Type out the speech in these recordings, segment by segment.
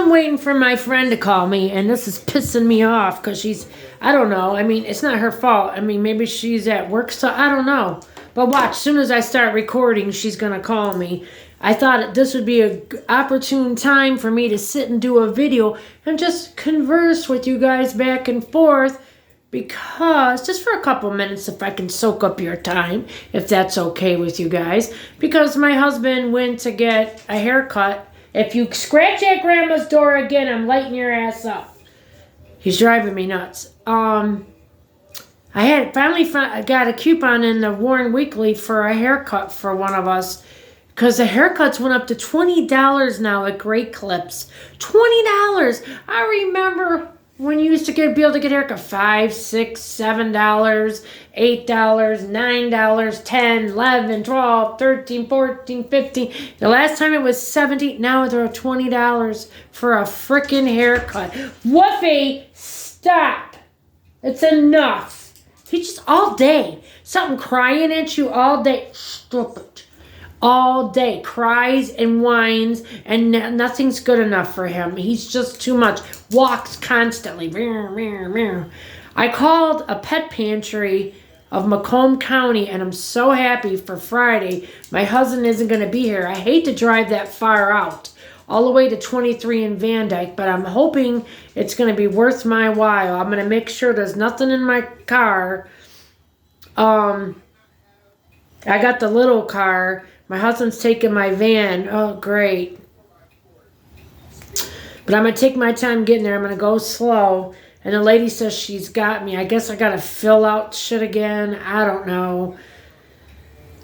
I'm waiting for my friend to call me, and this is pissing me off because she's, I don't know. I mean, it's not her fault. I mean, maybe she's at work, so I don't know. But watch, as soon as I start recording, she's going to call me. I thought this would be an opportune time for me to sit and do a video and just converse with you guys back and forth, because just for a couple minutes, if I can soak up your time, if that's okay with you guys, because my husband went to get a haircut. If you scratch at grandma's door again, I'm lighting your ass up. He's driving me nuts. I had finally got a coupon in the Warren Weekly for a haircut for one of us, because the haircuts went up to $20 now at Great Clips. $20. I remember when you used to be able to get a haircut, $5, $6, $7, $8, $9, $10, $11, $12, $13, $14, $15. The last time it was $17. Now they're $20 for a freaking haircut. Woofy, stop. It's enough. He's just all day. Something crying at you all day. Stop it. All day. Cries and whines, and nothing's good enough for him. He's just too much. Walks constantly. I called a pet pantry of Macomb County, and I'm so happy for Friday. My husband isn't going to be here. I hate to drive that far out, all the way to 23 in Van Dyke, but I'm hoping it's going to be worth my while. I'm going to make sure there's nothing in my car. I got the little car. My husband's taking my van. Oh, great. But I'm going to take my time getting there. I'm going to go slow. And the lady says she's got me. I guess I got to fill out shit again. I don't know.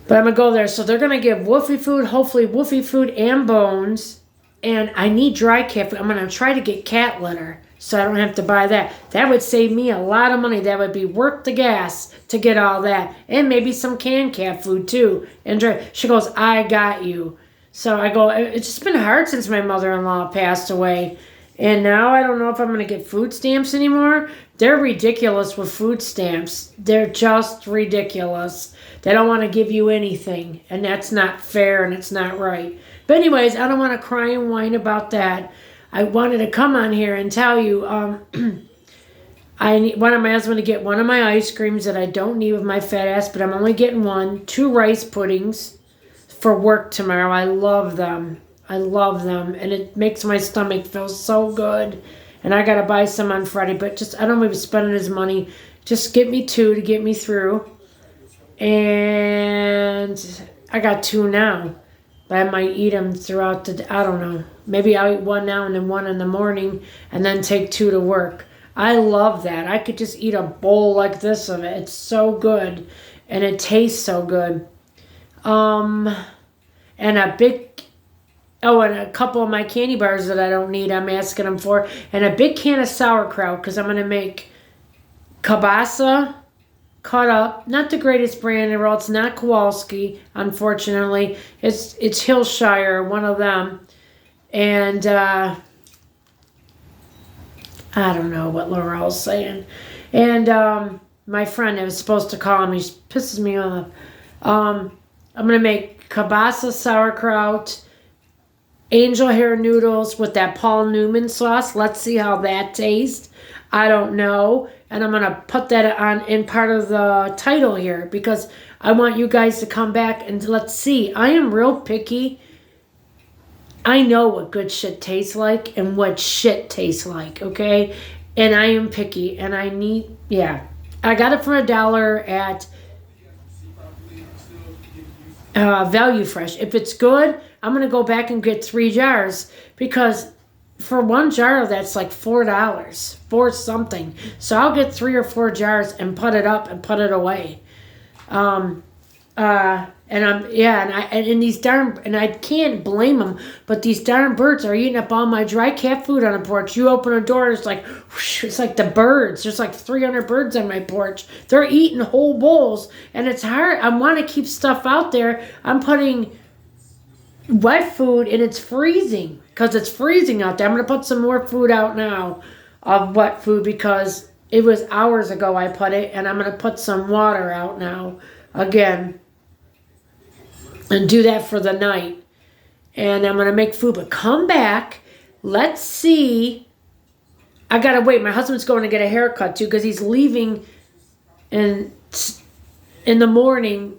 But I'm going to go there. So they're going to give Woofy food, hopefully Woofy food and bones. And I need dry cat food. I'm going to try to get cat litter so I don't have to buy that. That would save me a lot of money. That would be worth the gas to get all that. And maybe some canned cat food too. And dry. She goes, I got you. So I go, it's just been hard since my mother-in-law passed away. And now I don't know if I'm going to get food stamps anymore. They're ridiculous with food stamps. They're just ridiculous. They don't want to give you anything. And that's not fair and it's not right. But anyways, I don't want to cry and whine about that. I wanted to come on here and tell you, I wanted my husband to get one of my ice creams that I don't need with my fat ass, but I'm only getting one. 2 rice puddings for work tomorrow. I love them. I love them. And it makes my stomach feel so good. And I got to buy some on Friday, but just, I don't even spend his money. Just get me 2 to get me through. And I got 2 now. But I might eat them throughout the, I don't know. Maybe I'll eat 1 now and then 1 in the morning and then take 2 to work. I love that. I could just eat a bowl like this of it. It's so good. And it tastes so good. And a big, and a couple of my candy bars that I don't need, I'm asking them for. And a big can of sauerkraut, because I'm going to make kielbasa cut up. Not the greatest brand in the world. It's not Kowalski, unfortunately. It's Hillshire, one of them. And I don't know what Laurel's saying. And my friend that was supposed to call me, she pisses me off. I'm going to make kielbasa sauerkraut, angel hair noodles with that Paul Newman sauce. Let's see how that tastes. I don't know. And I'm going to put that on in part of the title here, because I want you guys to come back and let's see. I am real picky. I know what good shit tastes like and what shit tastes like, okay? And I am picky, and I need, yeah. I got it for $1 at Value Fresh. If it's good, I'm going to go back and get 3 jars, because for 1 jar, that's like $4 for something. So I'll get 3 or 4 jars and put it up and put it away. And these darn, and I can't blame them, but these darn birds are eating up all my dry cat food on the porch. You open a door, it's like, whoosh, it's like the birds. There's like 300 birds on my porch. They're eating whole bowls, and it's hard. I want to keep stuff out there. I'm putting wet food, and it's freezing, because it's freezing out there. I'm going to put some more food out now of wet food, because it was hours ago I put it, and I'm going to put some water out now again. And do that for the night. And I'm going to make food. But come back let's see. I gotta wait. My husband's going to get a haircut too because he's leaving in the morning,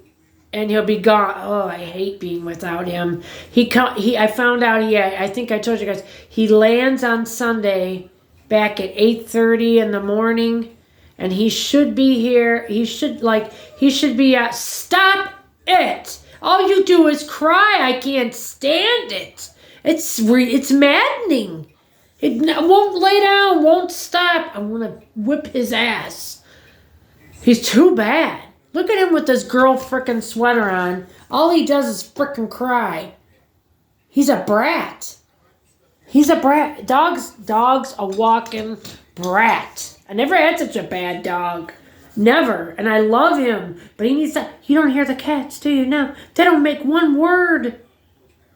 and he'll be gone. Oh, I hate being without him. I found out I think I told you guys, he lands on Sunday back at 8:30 in the morning, and he should be here. He should be at, stop it. All you do is cry. I can't stand it. It's maddening. It won't lay down, won't stop. I want to whip his ass. He's too bad. Look at him with this girl frickin' sweater on. All he does is frickin' cry. He's a brat. He's a brat. Dog's a walking brat. I never had such a bad dog. Never. And I love him. But he needs to... You don't hear the cats, do you? No. They don't make one word.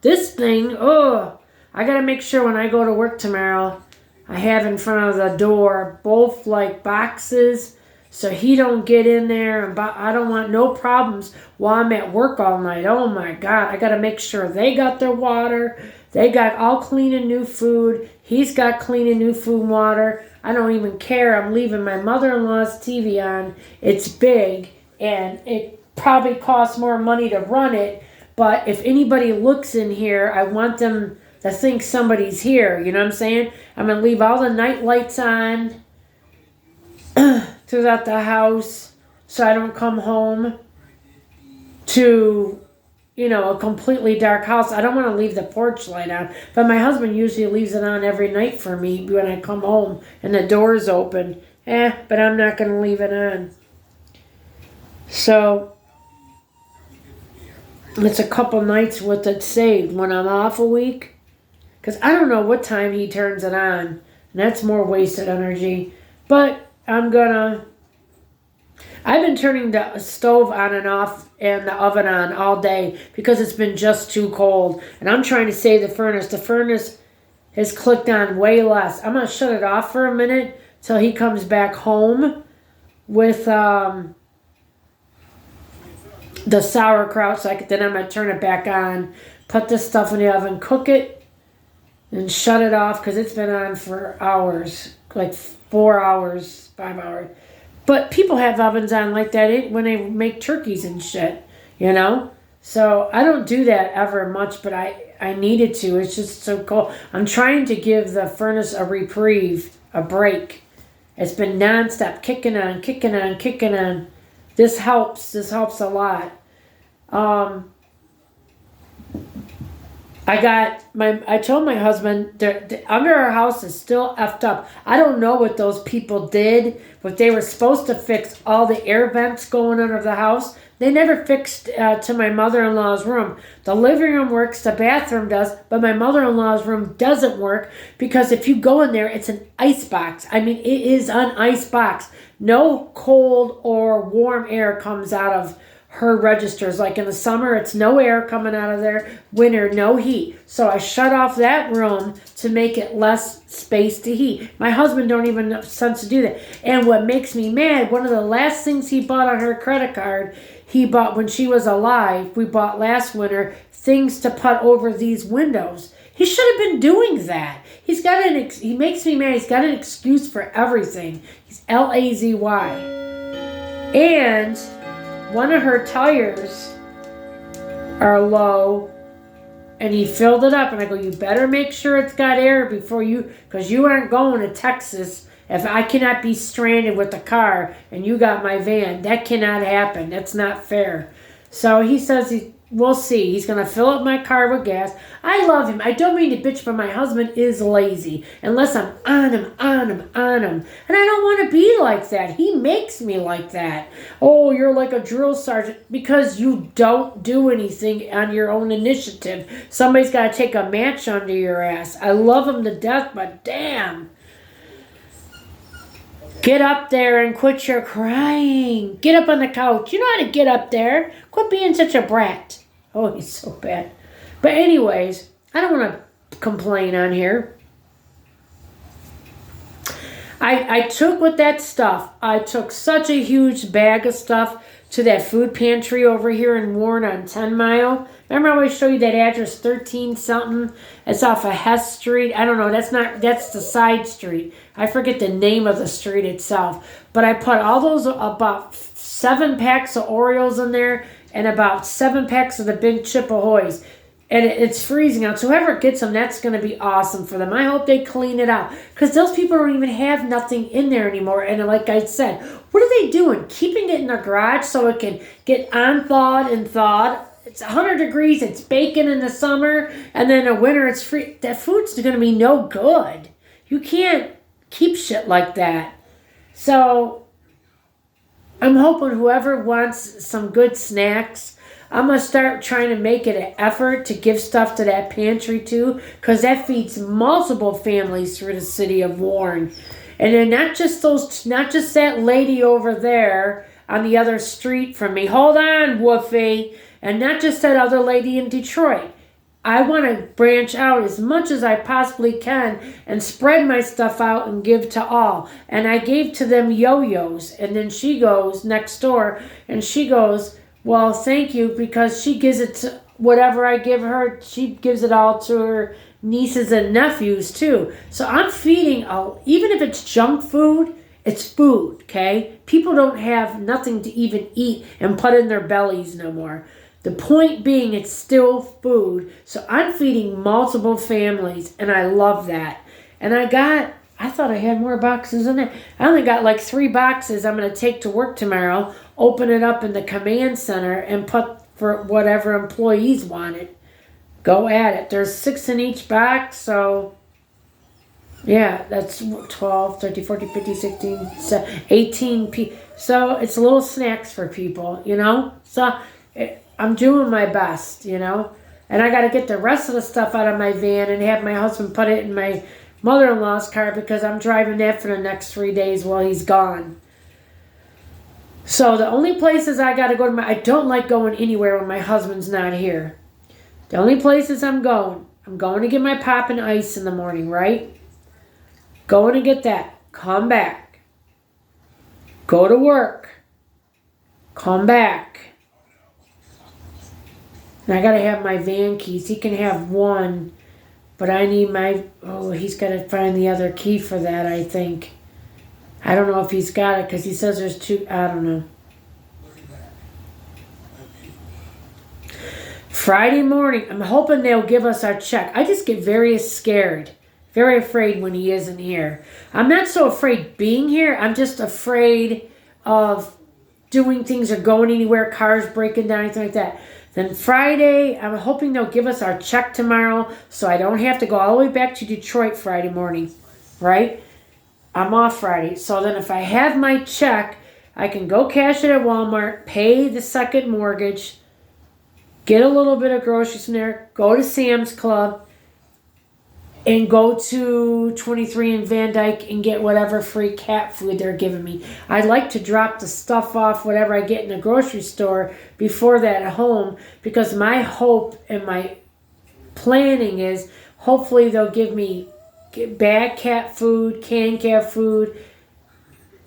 This thing, I gotta make sure when I go to work tomorrow, I have in front of the door both like boxes so he don't get in there, and I don't want no problems while I'm at work all night. Oh my God, I gotta make sure they got their water, they got all clean and new food, he's got clean and new food and water. I don't even care. I'm leaving my mother-in-law's TV on. It's big, and it probably costs more money to run it, but if anybody looks in here, I want them to think somebody's here. You know what I'm saying? I'm going to leave all the night lights on throughout the house so I don't come home to, a completely dark house. I don't want to leave the porch light on, but my husband usually leaves it on every night for me when I come home and the door's open. But I'm not going to leave it on. So it's a couple nights with it saved when I'm off a week. Because I don't know what time he turns it on. And that's more wasted energy. But I've been turning the stove on and off and the oven on all day because it's been just too cold. And I'm trying to save the furnace. The furnace has clicked on way less. I'm going to shut it off for a minute till he comes back home with the sauerkraut. Then I'm going to turn it back on, put this stuff in the oven, cook it, and shut it off because it's been on for hours, like 4 hours, 5 hours. But people have ovens on like that when they make turkeys and shit, So I don't do that ever much, but I needed to. It's just so cold. I'm trying to give the furnace a reprieve, a break. It's been nonstop, kicking on, kicking on, kicking on. This helps. This helps a lot. I told my husband, under our house is still effed up. I don't know what those people did, but they were supposed to fix all the air vents going under the house. They never fixed to my mother-in-law's room. The living room works, the bathroom does, but my mother-in-law's room doesn't work because if you go in there, it's an ice box. I mean, it is an ice box. No cold or warm air comes out of her registers. Like in the summer, it's no air coming out of there. Winter, no heat. So I shut off that room to make it less space to heat. My husband don't even have sense to do that. And what makes me mad, one of the last things he bought on her credit card, he bought when she was alive, we bought last winter, things to put over these windows. He should have been doing that. He makes me mad. He's got an excuse for everything. He's lazy. And one of her tires are low, and he filled it up, and I go, you better make sure it's got air because you aren't going to Texas if I cannot be stranded with the car and you got my van. That cannot happen. That's not fair. So he says we'll see. He's going to fill up my car with gas. I love him. I don't mean to bitch, but my husband is lazy. Unless I'm on him. And I don't want to be like that. He makes me like that. Oh, you're like a drill sergeant because you don't do anything on your own initiative. Somebody's got to take a match under your ass. I love him to death, but damn. Get up there and quit your crying. Get up on the couch. You know how to get up there. Quit being such a brat. Oh, he's so bad. But anyways, I don't want to complain on here. I took with that stuff. I took such a huge bag of stuff to that food pantry over here in Warren on 10 Mile. Remember I always show you that address, 13 something? It's off of Hess Street. I don't know. That's the side street. I forget the name of the street itself. But I put all those, about 7 packs of Oreos in there and about 7 packs of the big Chip Ahoys. And it's freezing out. So whoever gets them, that's going to be awesome for them. I hope they clean it out. Because those people don't even have nothing in there anymore. And like I said, what are they doing? Keeping it in their garage so it can get unthawed and thawed. It's 100 degrees. It's baking in the summer. And then in the winter, it's free. That food's going to be no good. You can't keep shit like that. So I'm hoping whoever wants some good snacks, I'm going to start trying to make it an effort to give stuff to that pantry too, because that feeds multiple families through the city of Warren. And then not just that lady over there on the other street from me. Hold on, Woofy. And not just that other lady in Detroit. I want to branch out as much as I possibly can and spread my stuff out and give to all. And I gave to them yo-yos. And then she goes next door and she goes, well, thank you, because she gives it to whatever I give her. She gives it all to her nieces and nephews, too. So I'm feeding, even if it's junk food, it's food, okay? People don't have nothing to even eat and put in their bellies no more. The point being, it's still food. So I'm feeding multiple families, and I love that. And I thought I had more boxes in there. I only got like 3 boxes I'm going to take to work tomorrow, open it up in the command center, and put for whatever employees want it. Go at it. There's 6 in each box, so yeah, that's 12, 13, 14, 15, 16, 18. So it's little snacks for people, you know? So I'm doing my best, you know? And I got to get the rest of the stuff out of my van and have my husband put it in my mother-in-law's car because I'm driving that for the next 3 days while he's gone. So the only places I got to go to, I don't like going anywhere when my husband's not here. The only places I'm going to get my pop and ice in the morning, right? Going to get that. Come back. Go to work. Come back. And I got to have my van keys. He can have one, but I need he's got to find the other key for that, I think. I don't know if he's got it because he says there's 2. I don't know. Friday morning, I'm hoping they'll give us our check. I just get very scared, very afraid when he isn't here. I'm not so afraid being here. I'm just afraid of doing things or going anywhere, cars breaking down, anything like that. Then Friday, I'm hoping they'll give us our check tomorrow so I don't have to go all the way back to Detroit Friday morning, right? I'm off Friday. So then if I have my check, I can go cash it at Walmart, pay the second mortgage, get a little bit of groceries from there, go to Sam's Club, and go to 23 in Van Dyke and get whatever free cat food they're giving me. I'd like to drop the stuff off, whatever I get in the grocery store, before that at home, because my hope and my planning is hopefully they'll give me bag cat food, canned cat food,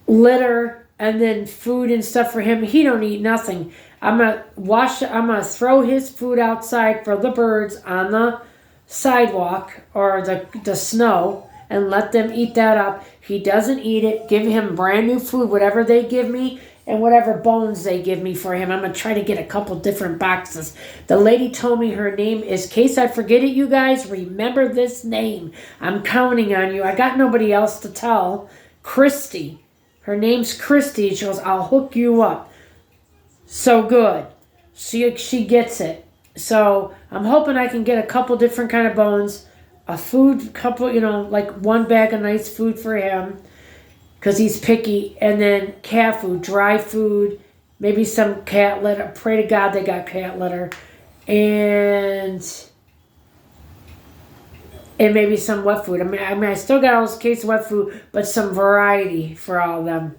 litter, and then food and stuff for him. He don't eat nothing. I'm gonna throw his food outside for the birds on the sidewalk or the snow and let them eat that up. He doesn't eat it. Give him brand new food, whatever they give me and whatever bones they give me for him. I'm going to try to get a couple different boxes. The lady told me her name is, in case I forget it, you guys, remember this name. I'm counting on you. I got nobody else to tell. Christy. Her name's Christy. She goes, I'll hook you up. So good. She gets it. So I'm hoping I can get a couple different kind of bones, a food, couple, like 1 bag of nice food for him because he's picky, and then cat food, dry food, maybe some cat litter. Pray to God they got cat litter, and maybe some wet food. I mean, I still got all this case of wet food, but some variety for all of them.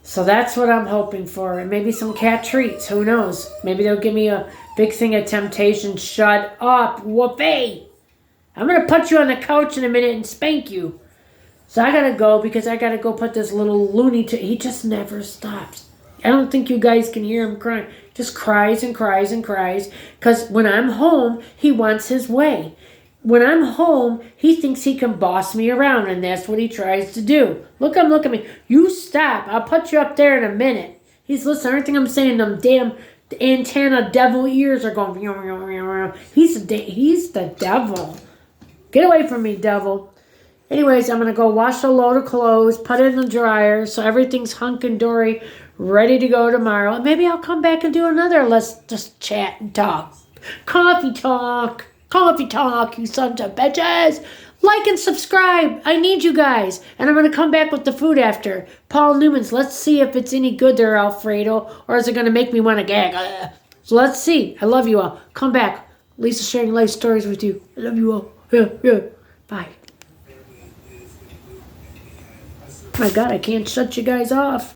So that's what I'm hoping for, and maybe some cat treats. Who knows? Maybe they'll give me a big thing of Temptation. Shut up, whoopee! I'm going to put you on the couch in a minute and spank you. So I got to go because I got to go put this little loony he just never stops. I don't think you guys can hear him crying. Just cries and cries and cries. Because when I'm home, he wants his way. When I'm home, he thinks he can boss me around, and that's what he tries to do. Look at me. You stop. I'll put you up there in a minute. He's listening. Everything I'm saying, them damn antenna devil ears are going. He's the devil. Get away from me, devil. Anyways, I'm going to go wash a load of clothes, put it in the dryer, so everything's hunky-dory, ready to go tomorrow. And maybe I'll come back and do another. Let's just chat and talk. Coffee talk. Coffee talk, you sons of bitches. Like and subscribe. I need you guys. And I'm going to come back with the food after. Paul Newman's. Let's see if it's any good there, Alfredo. Or is it going to make me want to gag? So let's see. I love you all. Come back. Lisa sharing life stories with you. I love you all. Yeah. Bye. My God, I can't shut you guys off.